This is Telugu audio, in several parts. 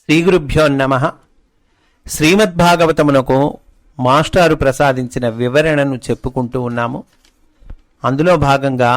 శ్రీగురుభ్యో నమః. శ్రీమద్భాగవతమునకు మాస్టారు ప్రసాదించిన వివరణను చెప్పుకుంటూ ఉన్నాము. అందులో భాగంగా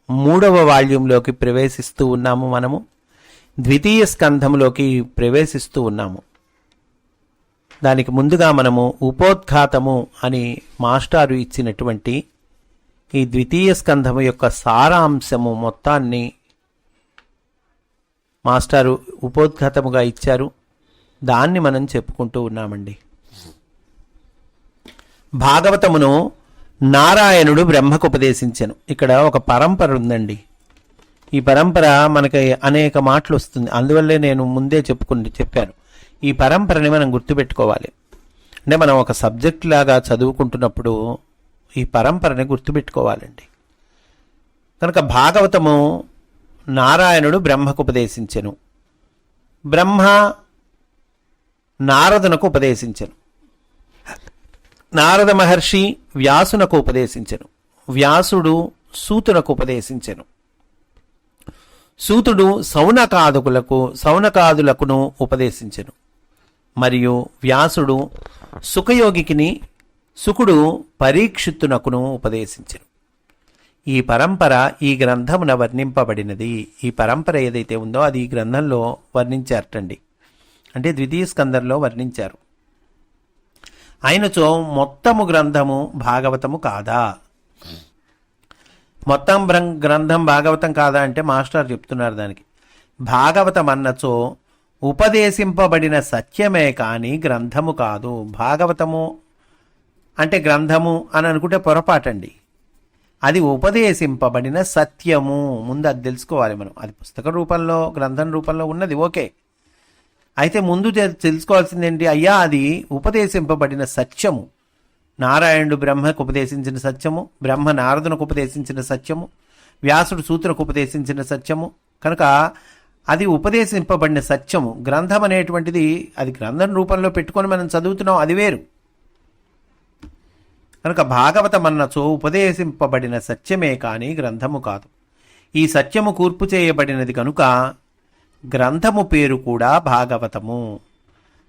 3వ వాల్యూంలోకి ప్రవేశిస్తూ ఉన్నాము. మనము ద్వితీయ స్కంధములోకి ప్రవేశిస్తూ ఉన్నాము. దానికి ముందుగా మనము ఉపోద్ఘాతము అని మాస్టారు ఇచ్చినటువంటి ఈ ద్వితీయ స్కంధము యొక్క సారాంశము మొత్తాన్ని మాస్టారు ఉపోద్ఘాతముగా ఇచ్చారు. దాన్ని మనం చెప్పుకుంటూ ఉన్నామండి. భాగవతమును నారాయణుడు బ్రహ్మకు ఉపదేశించెను. ఇక్కడ ఒక పరంపర ఉందండి. ఈ పరంపర మనకి అనేక మాటలు వస్తుంది. అందువల్లే నేను ముందే చెప్పాను. ఈ పరంపరని మనం గుర్తుపెట్టుకోవాలి. అంటే మనం ఒక సబ్జెక్ట్ లాగా చదువుకుంటున్నప్పుడు ఈ పరంపరని గుర్తుపెట్టుకోవాలండి. కనుక భాగవతము నారాయణుడు బ్రహ్మకు ఉపదేశించెను. బ్రహ్మ నారదునకు ఉపదేశించెను. నారద మహర్షి వ్యాసునకు ఉపదేశించెను. వ్యాసుడు సూతునకు ఉపదేశించెను. సూతుడు సౌనకాదులకును ఉపదేశించెను. మరియు వ్యాసుడు సుకుడు పరీక్షిత్తునకును ఉపదేశించెను. ఈ పరంపర ఈ గ్రంథమున వర్ణింపబడినది. ఈ పరంపర ఏదైతే ఉందో అది ఈ గ్రంథంలో వర్ణించారటండి. అంటే ద్వితీయ స్కంధంలో వర్ణించారు. అయినచో మొత్తము గ్రంథము భాగవతము కాదా? మొత్తం గ్రంథం భాగవతం కాదా అంటే మాస్టర్ చెప్తున్నారు దానికి. భాగవతం అన్నచో ఉపదేశింపబడిన సత్యమే కానీ గ్రంథము కాదు. భాగవతము అంటే గ్రంథము అని అనుకుంటే పొరపాటండి. అది ఉపదేశింపబడిన సత్యము. ముందు అది తెలుసుకోవాలి మనం. అది పుస్తక రూపంలో గ్రంథం రూపంలో ఉన్నది ఓకే. అయితే ముందు తెలుసుకోవాల్సింది ఏంటి? అయ్యా అది ఉపదేశింపబడిన సత్యము. నారాయణుడు బ్రహ్మకు ఉపదేశించిన సత్యము, బ్రహ్మ నారదునకు ఉపదేశించిన సత్యము, వ్యాసుడు సూతునకు ఉపదేశించిన సత్యము. కనుక అది ఉపదేశింపబడిన సత్యము. గ్రంథం అనేటువంటిది అది గ్రంథం రూపంలో పెట్టుకొని మనం చదువుతున్నాం, అది వేరు. కనుక భాగవతం అన్నచో ఉపదేశింపబడిన సత్యమే కానీ గ్రంథము కాదు. ఈ సత్యము కూర్పు చేయబడినది కనుక గ్రంథము పేరు కూడా భాగవతము.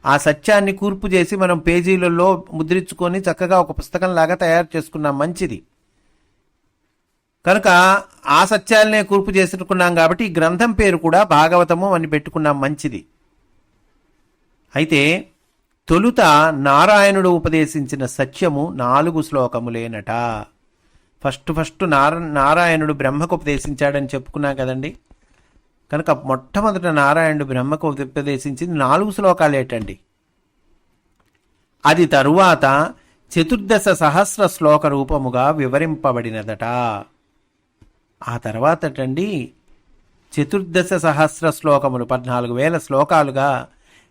ఆ సత్యాన్ని కూర్పు చేసి మనం పేజీలలో ముద్రించుకొని చక్కగా ఒక పుస్తకంలాగా తయారు చేసుకున్నాం, మంచిది. కనుక ఆ సత్యాలనే కూర్పు చేసుకున్నాం కాబట్టి ఈ గ్రంథం పేరు కూడా భాగవతము అని పెట్టుకున్నాం, మంచిది. అయితే తొలుత నారాయణుడు ఉపదేశించిన సత్యము 4 శ్లోకములేనట. ఫస్ట్ నారాయణుడు బ్రహ్మకు ఉపదేశించాడని చెప్పుకున్నా కదండి. కనుక మొట్టమొదట నారాయణుడు బ్రహ్మకు ఉపదేశించింది 4 శ్లోకాలేటండి. అది తరువాత 14,000 శ్లోక రూపముగా వివరింపబడినదట. ఆ తర్వాతటండి 14,000 శ్లోకములు 14,000 శ్లోకాలుగా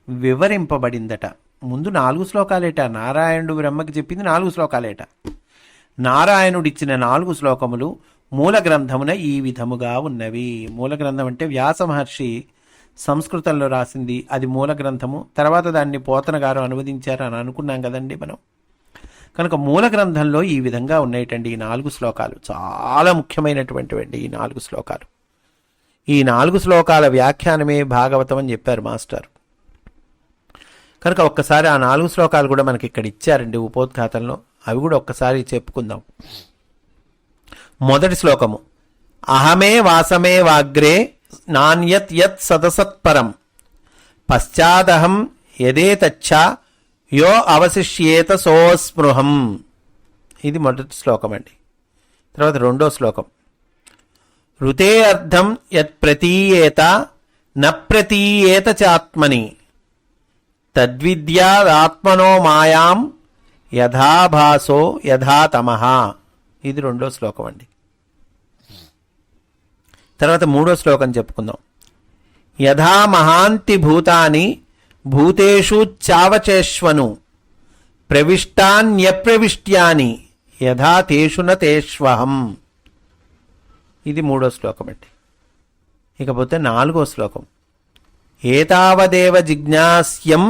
వివరింపబడిందట. ముందు 4 శ్లోకాలేట. నారాయణుడు బ్రహ్మకి చెప్పింది 4 శ్లోకాలేట. నారాయణుడిచ్చిన 4 శ్లోకములు మూల గ్రంథమున ఈ విధముగా ఉన్నవి. మూల గ్రంథం అంటే వ్యాస మహర్షి సంస్కృతంలో రాసింది, అది మూల గ్రంథము. తర్వాత దాన్ని పోతన గారు అనువదించారు అని అనుకున్నాం కదండి మనం. కనుక మూల గ్రంథంలో ఈ విధంగా ఉన్నాయటండి ఈ 4 శ్లోకాలు. చాలా ముఖ్యమైనటువంటివండి ఈ 4 శ్లోకాలు. ఈ 4 శ్లోకాల వ్యాఖ్యానమే భాగవతం అని చెప్పారు మాస్టర్. కనుక ఒక్కసారి ఆ 4 శ్లోకాలు కూడా మనకి ఇక్కడ ఇచ్చారండి ఉపోద్ఘాతంలో. అవి కూడా ఒక్కసారి చెప్పుకుందాం. మొదటి శ్లోకము, అహమే వాసమే వాగ్రే నాణ్యత్ యత్ సదసత్పరం పశ్చాదహం యదేతచ్చ యో అవశిష్యేత సోస్పృహం. ఇది మొదటి శ్లోకం అండి. తర్వాత రెండో శ్లోకం, ఋతే అర్థం యత్ ప్రతీయేత న ప్రతీయేత చాత్మని తద్విద్యాత్మనో మాయాం యథాభాసో యథాతమః. ఇది రెండో శ్లోకం అండి. తర్వాత మూడో శ్లోకం చెప్పుకుందాం, యథా మహాంతి భూతాని భూతేషు చావచేష్వను ప్రవిష్టాన్యప్రవిష్ట్యాని యథా తేషు న తేష్వహం. ఇది మూడో శ్లోకం అండి. ఇకపోతే 4వ శ్లోకం, ఏతావదేవ జిజ్ఞాస్యం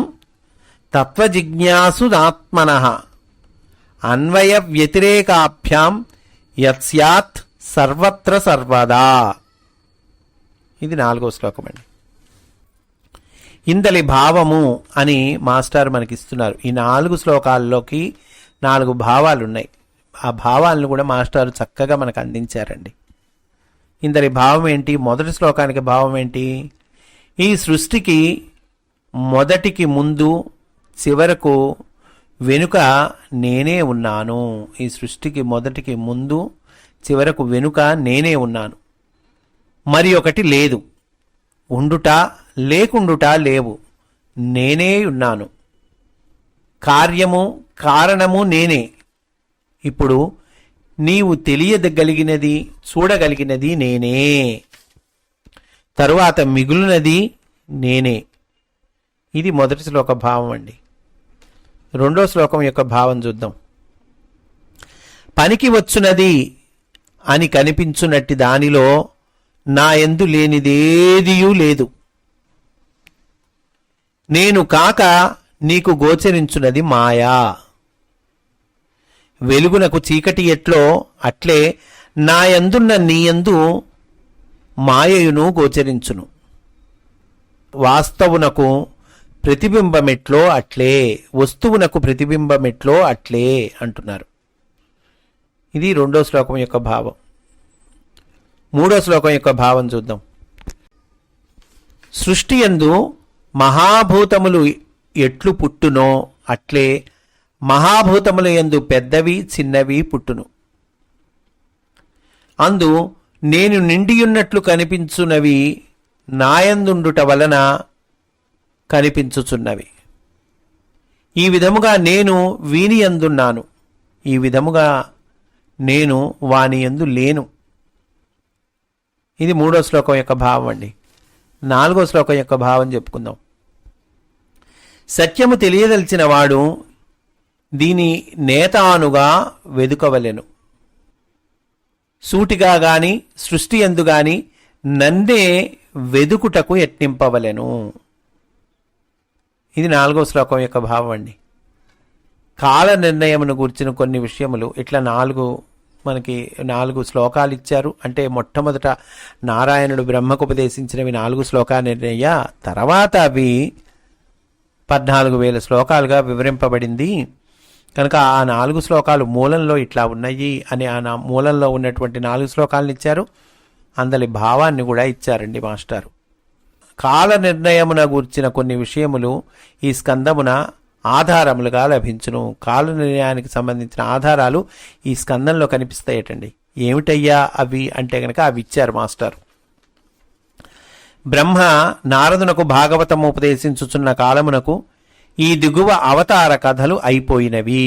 తత్వజిజ్ఞాసునాత్మనః అన్వయ వ్యతిరేకాభ్యాం యత్స్యాత్ సర్వత్ర సర్వదా. ఇది 4వ శ్లోకం అండి. ఇందలి భావము అని మాస్టర్ మనకిస్తున్నారు. ఈ 4 శ్లోకాల్లోకి 4 భావాలు ఉన్నాయి. ఆ భావాలను కూడా మాస్టర్ చక్కగా మనకు అందించారండి. ఇందలి భావం ఏంటి? మొదటి శ్లోకానికి భావం ఏంటి? ఈ సృష్టికి మొదటికి ముందు చివరకు వెనుక నేనే ఉన్నాను. ఈ సృష్టికి మొదటికి ముందు చివరకు వెనుక నేనే ఉన్నాను. మరి ఒకటి లేదు. ఉండుట లేకుండుట లేవు. నేనే ఉన్నాను. కార్యము కారణము నేనే. ఇప్పుడు నీవు తెలియగలిగినది చూడగలిగినది నేనే. తరువాత మిగులునది నేనే. ఇది మొదటి శ్లోక భావం అండి. రెండో శ్లోకం యొక్క భావం చూద్దాం. పనికి వచ్చునది అని కనిపించునట్టి దానిలో నా యందు లేనిదేదియూ లేదు. నేను కాక నీకు గోచరించున్నది మాయా. వెలుగునకు చీకటి ఎట్లో అట్లే నా యందున్న నీయందు మాయయును గోచరించును. వాస్తవునకు ప్రతిబింబమెట్లో అట్లే, వస్తువునకు ప్రతిబింబమెట్లో అట్లే అంటున్నారు. ఇది రెండో శ్లోకం యొక్క భావం. మూడో శ్లోకం యొక్క భావం చూద్దాం. సృష్టి యందు మహాభూతములు ఎట్లు పుట్టునో అట్లే మహాభూతముల యందు పెద్దవి చిన్నవి పుట్టును. అందు నేను నిండియున్నట్లు కనిపించునవి నాయందుండుట వలన కనిపించుచున్నవి. ఈ విధముగా నేను వీని యందున్నాను. ఈ విధముగా నేను వాని యందు లేను. ఇది మూడో శ్లోకం యొక్క భావం అండి. నాలుగో శ్లోకం యొక్క భావం చెప్పుకుందాం. సత్యము తెలియదలిచిన వాడు దీని నేతానుగా వెదుకవలెను. సూటిగా గాని సృష్టి యందు గాని నన్నే వెదుకుటకు యత్నింపవలెను. ఇది నాలుగో శ్లోకం యొక్క భావం అండి. కాల నిర్ణయమును గురించిన కొన్ని విషయములు ఇట్లా మనకి 4 శ్లోకాలు ఇచ్చారు. అంటే మొట్టమొదట నారాయణుడు బ్రహ్మకు ఉపదేశించినవి 4 శ్లోకా నిర్ణయ, తర్వాత అవి 14,000 శ్లోకాలుగా వివరింపబడింది. కనుక ఆ 4 శ్లోకాలు మూలంలో ఇట్లా ఉన్నాయి అని ఆ మూలంలో ఉన్నటువంటి 4 శ్లోకాలను ఇచ్చారు. అందరి భావాన్ని కూడా ఇచ్చారండి మాస్టారు. కాల నిర్ణయమున గూర్చిన కొన్ని విషయములు ఈ స్కందమున ఆధారములుగా లభించును. కాల నిర్ణయానికి సంబంధించిన ఆధారాలు ఈ స్కందంలో కనిపిస్తాయటండి. ఏమిటయ్యా అవి అంటే కనుక అవి ఇచ్చారు మాస్టర్. బ్రహ్మ నారదునకు భాగవతము ఉపదేశించుచున్న కాలమునకు ఈ దిగువ అవతార కథలు అయిపోయినవి.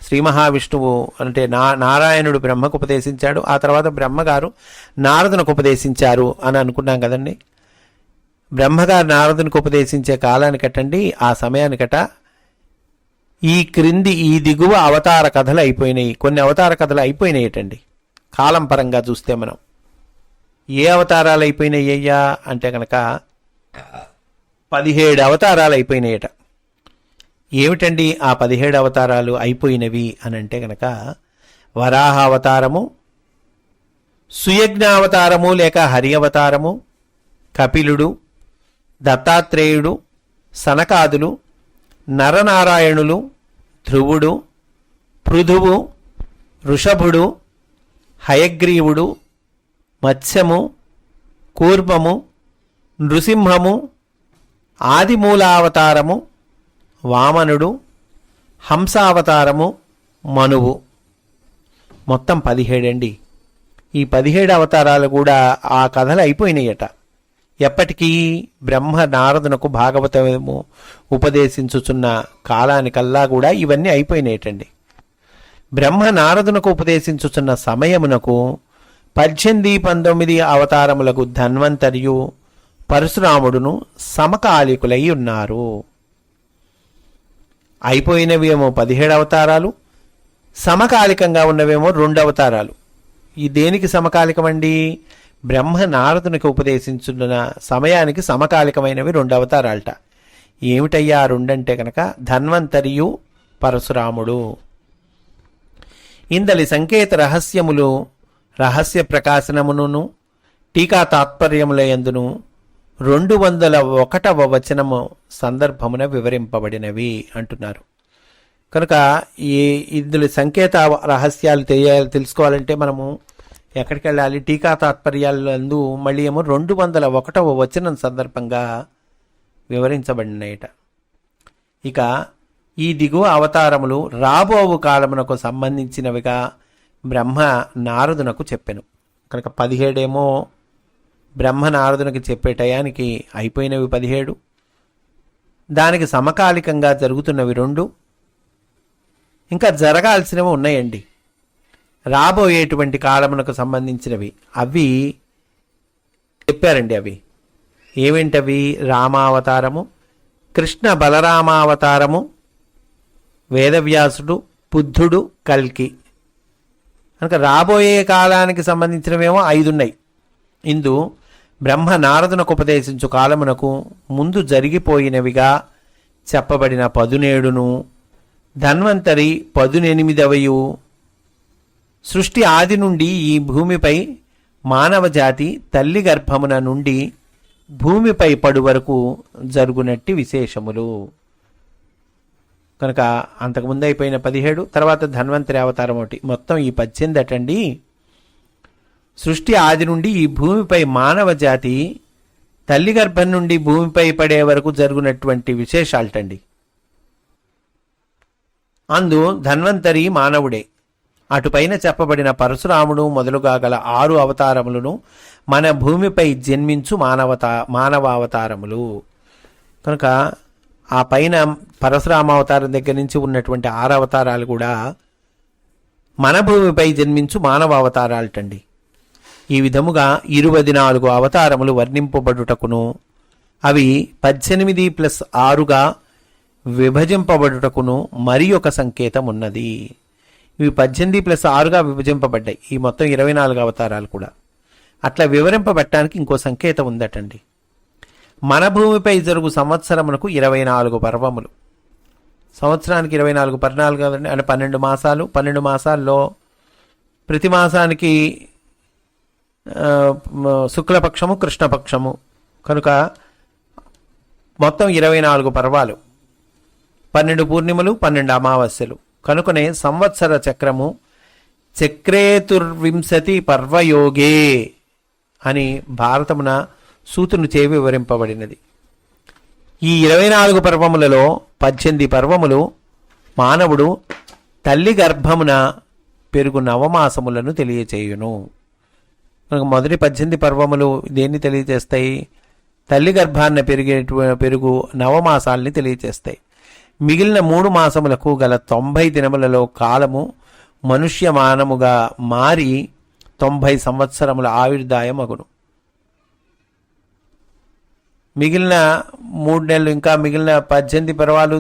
శ్రీ మహావిష్ణువు అంటే నారాయణుడు బ్రహ్మకు ఉపదేశించాడు. ఆ తర్వాత బ్రహ్మగారు నారదునకు ఉపదేశించారు అని అనుకున్నాం కదండి. బ్రహ్మగారు నారదునికి ఉపదేశించే కాలానికటండి, ఆ సమయానికట ఈ దిగువ అవతార కథలు అయిపోయినాయి. కొన్ని అవతార కథలు అయిపోయినాయటండి కాలం పరంగా చూస్తే. మనం ఏ అవతారాలు అయిపోయినాయి అయ్యా అంటే కనుక 17 అవతారాలు అయిపోయినాయట. ఏమిటండి ఆ 17 అవతారాలు అయిపోయినవి అని అంటే కనుక వరాహ అవతారము, సుయజ్ఞావతారము లేక హరి అవతారము, కపిలుడు, దత్తాత్రేయుడు, సనకాదులు, నరనారాయణులు, ధ్రువుడు, పృథువు, ఋషభుడు, హయగ్రీవుడు, మత్స్యము, కూర్మము, నృసింహము, ఆదిమూలావతారము, వామనుడు, హంసావతారము, మనువు. మొత్తం 17 అండి. ఈ 17 అవతారాలు కూడా ఆ కథలు అయిపోయినాయట. ఎప్పటికీ బ్రహ్మ నారదునకు భాగవతము ఉపదేశించుచున్న కాలానికల్లా కూడా ఇవన్నీ అయిపోయినాయటండి. బ్రహ్మ నారదునకు ఉపదేశించుచున్న సమయమునకు 18-19 అవతారములకు ధన్వంతరియు పరశురాముడును సమకాలికులై ఉన్నారు. అయిపోయినవేమో 17 అవతారాలు, సమకాలికంగా ఉన్నవేమో 2 అవతారాలు. ఈ దేనికి సమకాలికమండి? బ్రహ్మ నారదునికి ఉపదేశించున్న సమయానికి సమకాలికమైనవి 2 అవతారాలట. ఏమిటయ్యా 2 అంటే కనుక ధన్వంతరియు పరశురాముడు. ఇందలి సంకేత రహస్యములు రహస్య ప్రకాశనమును టీకా తాత్పర్యముల యందును 201వ వచనము సందర్భమున వివరింపబడినవి అంటున్నారు. కనుక ఇందులో సంకేత రహస్యాలు తెలుసుకోవాలంటే మనము ఎక్కడికి వెళ్ళాలి? టీకా తాత్పర్యాలందు మళ్ళీ ఏమో 201వ వచనం సందర్భంగా వివరించబడినట. ఇక ఈ దిగువ అవతారములు రాబోవు కాలమునకు సంబంధించినవిగా బ్రహ్మ నారదునకు చెప్పెను. కనుక 17 బ్రహ్మ నారదునికి చెప్పే టయానికి అయిపోయినవి 17, దానికి సమకాలికంగా జరుగుతున్నవి 2, ఇంకా జరగాల్సినవి ఉన్నాయండి. రాబోయేటువంటి కాలమునకు సంబంధించినవి అవి చెప్పారండి. అవి ఏమిటవి? రామావతారము, కృష్ణ బలరామావతారము, వేదవ్యాసుడు, బుద్ధుడు, కల్కి. కనుక రాబోయే కాలానికి సంబంధించినవేమో 5 ఉన్నాయి. ఇందు బ్రహ్మ నారదునకు ఉపదేశించు కాలమునకు ముందు జరిగిపోయినవిగా చెప్పబడిన 17ను, ధన్వంతరి 18వ, సృష్టి ఆది నుండి ఈ భూమిపై మానవ జాతి తల్లి గర్భమున నుండి భూమిపై పడు వరకు జరుగునట్టి విశేషములు. కనుక అంతకుముందు అయిపోయిన 17, తర్వాత ధన్వంతరి అవతారం ఒకటి, మొత్తం ఈ 18 అటండి. సృష్టి ఆది నుండి ఈ భూమిపై మానవ జాతి తల్లి గర్భం నుండి భూమిపై పడే వరకు జరుగునటువంటి విశేషాలటండి. అందు ధన్వంతరి మానవుడే. అటుపైన చెప్పబడిన పరశురాముడు మొదలుగా గల 6 అవతారములను మన భూమిపై జన్మించు మానవావతారములు. కనుక ఆ పైన పరశురామ అవతారం దగ్గర నుంచి ఉన్నటువంటి 6 అవతారాలు కూడా మన భూమిపై జన్మించు మానవ అవతారాలటండి. ఈ విధముగా 24 అవతారములు వర్ణింపబడుటకును అవి 18+6గా విభజింపబడుటకును మరి ఒక సంకేతం ఉన్నది. ఇవి 18+6గా విభజింపబడ్డాయి. ఈ మొత్తం 24 అవతారాలు కూడా అట్లా వివరింపబట్టడానికి ఇంకో సంకేతం ఉందటండి. మన భూమిపై జరుగు సంవత్సరమునకు 24 పర్వములు. సంవత్సరానికి 24 14 కదండి, అంటే 12 మాసాలు. 12 మాసాల్లో ప్రతి మాసానికి శుక్లపక్షము, కృష్ణపక్షము. కనుక మొత్తం 24 పర్వాలు, 12 పూర్ణిమలు, 12 అమావాస్యలు. కనుకనే సంవత్సర చక్రము చక్రేతుర్వింశతి పర్వయోగే అని భారతమున సూతుని చే వివరింపబడినది. ఈ 24 పర్వములలో 18 పర్వములు మానవుడు తల్లి గర్భమున పెరుగు నవమాసములను తెలియచేయును. మొదటి 18 పర్వములు దేన్ని తెలియచేస్తాయి? తల్లి గర్భాన్న పెరుగు నవమాసాలని తెలియచేస్తాయి. మిగిలిన 3 మాసములకు గల 90 దినములలో కాలము మనుష్యమానముగా మారి 90 సంవత్సరముల ఆయుర్దాయం అగును. మిగిలిన 3 నెలలు, ఇంకా మిగిలిన 18 పర్వాలు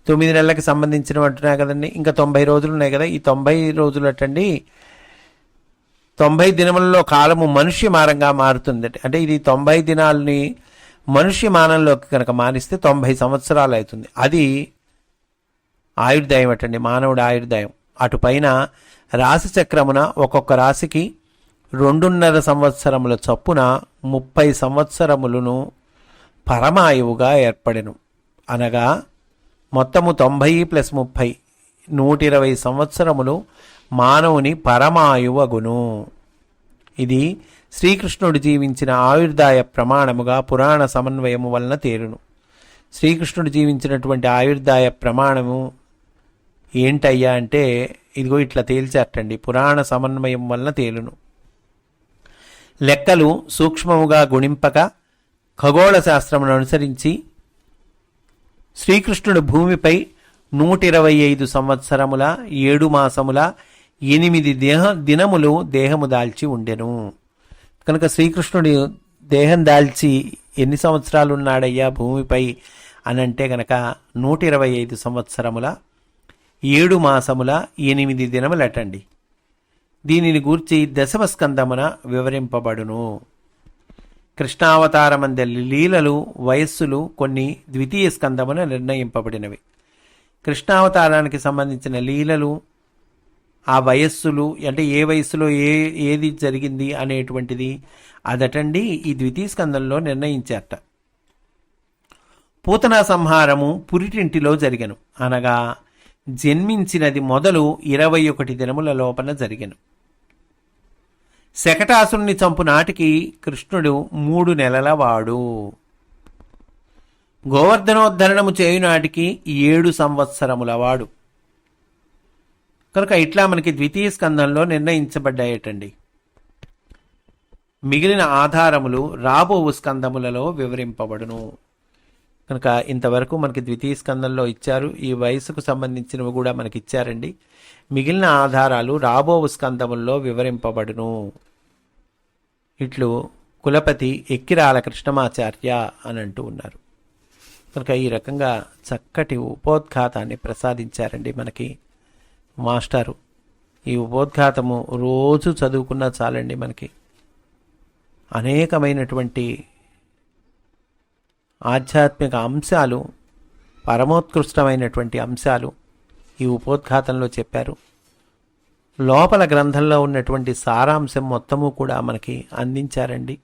9 నెలలకు సంబంధించినవి అంటున్నాయి కదండి. ఇంకా 90 రోజులు ఉన్నాయి కదా. ఈ 90 రోజులు అటండి 90 దినములలో కాలము మనుష్యమానంగా మారుతుంది. అంటే ఇది 90 దినాలని మనుష్యమానంలోకి కనుక మారిస్తే 90 సంవత్సరాలు అవుతుంది. అది ఆయుర్దాయం అటండి, మానవుడి ఆయుర్దాయం. అటుపైన రాశి చక్రమున ఒక్కొక్క రాశికి 2.5 సంవత్సరముల చొప్పున 30 సంవత్సరములను పరమాయువుగా ఏర్పడెను. అనగా మొత్తము 90+30 120 సంవత్సరములు మానవుని పరమాయువగును. ఇది శ్రీకృష్ణుడు జీవించిన ఆయుర్దాయ ప్రమాణముగా పురాణ సమన్వయము వలన తేలును. శ్రీకృష్ణుడు జీవించినటువంటి ఆయుర్దాయ ప్రమాణము ఏంటయ్యా అంటే ఇదిగో ఇట్లా తేల్చారటండి. పురాణ సమన్వయం వలన తేలును. లెక్కలు సూక్ష్మముగా గుణింపక ఖగోళ శాస్త్రమును అనుసరించి శ్రీకృష్ణుడు భూమిపై 125 సంవత్సరముల 7 మాసముల 8 దినములు దేహము దాల్చి ఉండెను. కనుక శ్రీకృష్ణుడు దేహం దాల్చి ఎన్ని సంవత్సరాలు ఉన్నాడయ్యా భూమిపై అనంటే కనుక 125 సంవత్సరముల 7 మాసముల 8 దినములటండి. దీనిని గూర్చి దశమ స్కందమున వివరింపబడును. కృష్ణావతారమందలి లీలలు వయస్సులు కొన్ని ద్వితీయ స్కందమున నిర్ణయింపబడినవి. కృష్ణావతారానికి సంబంధించిన లీలలు ఆ వయస్సులు అంటే ఏ వయస్సులో ఏది జరిగింది అనేటువంటిది అదటండి ఈ ద్వితీయ స్కందంలో నిర్ణయించారట. పూతనా సంహారము పురిటింటిలో జరిగెను, అనగా జన్మించినది మొదలు 21 దినముల లోపల జరిగెను. శకటాసురుని చంపు నాటికి కృష్ణుడు 3 నెలల వాడు. గోవర్ధనోద్ధరణము చేయునాటికి 7 సంవత్సరముల వాడు. కనుక ఇట్లా మనకి ద్వితీయ స్కందంలో నిర్ణయించబడ్డాయటండి. మిగిలిన ఆధారములు రాబో స్కందములలో వివరింపబడును. కనుక ఇంతవరకు మనకి ద్వితీయ స్కందంలో ఇచ్చారు. ఈ వయసుకు సంబంధించినవి కూడా మనకి ఇచ్చారండి. మిగిలిన ఆధారాలు రాబో స్కందముల్లో వివరింపబడును. ఇట్లు కులపతి ఎక్కిరాల కృష్ణమాచార్య అని అంటూ ఉన్నారు. కనుక ఈ రకంగా చక్కటి ఉపోద్ఘాతాన్ని ప్రసాదించారండి మనకి మాస్టారు. ఈ ఉపోద్ఘాతము రోజు చదువుకున్నా చాలండి, మనకి అనేకమైనటువంటి ఆధ్యాత్మిక అంశాలు, పరమోత్కృష్టమైనటువంటి అంశాలు ఈ ఉపోద్ఘాతంలో చెప్పారు. లోపల గ్రంథంలో ఉన్నటువంటి సారాంశం మొత్తము కూడా మనకి అందించారండి.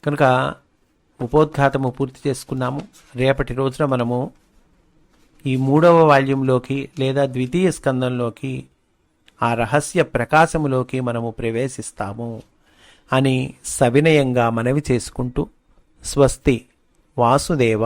కనుక ఉపోద్ఘాతము పూర్తి చేసుకున్నాము. రేపటి రోజున మనము ఈ 3వ వాల్యూంలోకి లేదా ద్వితీయ స్కందంలోకి, ఆ రహస్య ప్రకాశములోకి మనము ప్రవేశిస్తాము అని సవినయంగా మనవి చేసుకుంటూ స్వస్తి. వాసుదేవ.